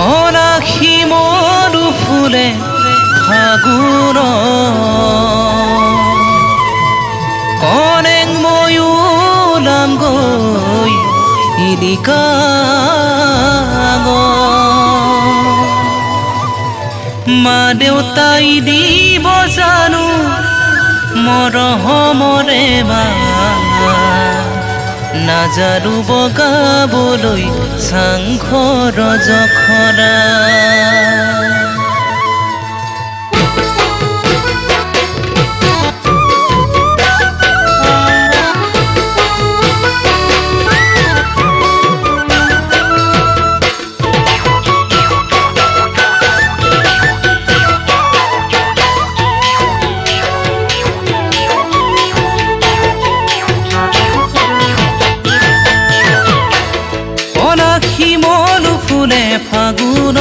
অনাখি মধু ফুলে ফাগুন কনেং ময়ো ওলাম গৈ ইলিকা মা দেউতাই দিব জানো মৰহমৰে মা নাজানো বগাবলৈ চাংঘৰ জখৰা মধু ফুলে ফাগুন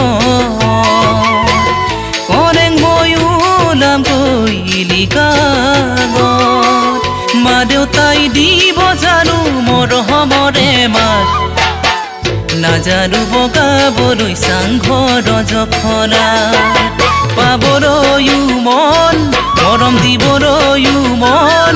কনেং ময়ো ওলাম গৈ ইলিকা মা দেউতাই দিব জানো মৰহমৰে মাত নাজানো বগাবলৈ চাংঘৰ জখৰা পাবলৈও মন মৰম দিবলৈও মন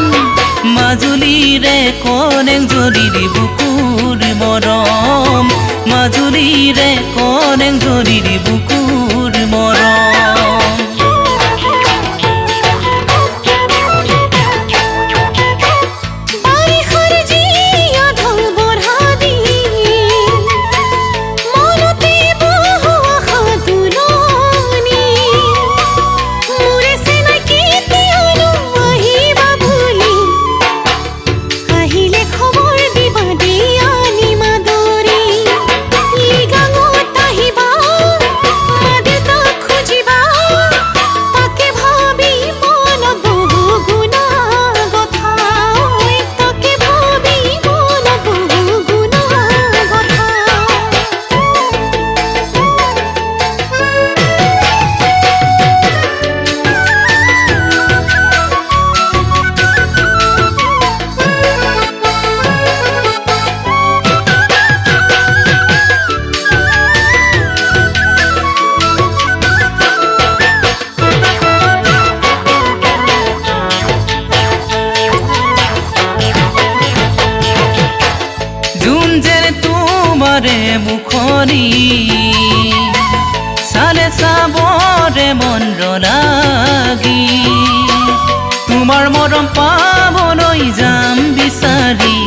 মাজুলীৰে কনেং জলিৰ বুকুৰ মৰম মাজুলীৰে কনেং জলিৰ বুকুৰ মৰম মুখনি চালে চাবৰে মন লাগি তোমাৰ মৰম পাবলৈ যাম বিচাৰি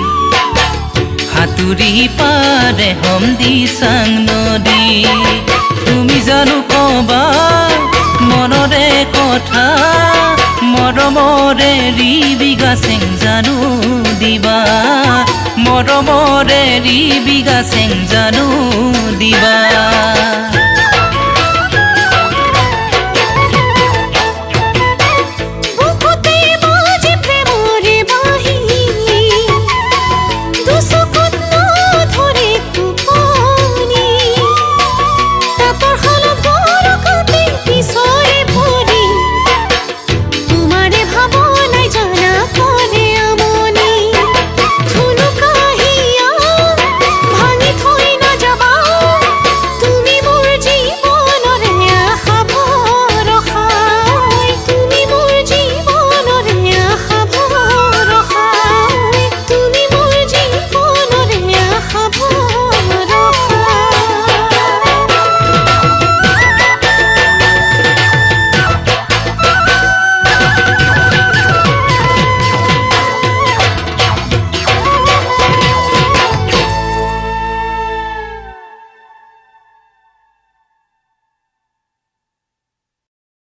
সাঁতুৰি পাৰে হম দিচাং নদী তুমি জানো কবা মনৰে কথা মৰমৰে ৰিবিঘা চেং জানো দিবা মৰমৰে ৰিবিঘা চেং জানো দিবা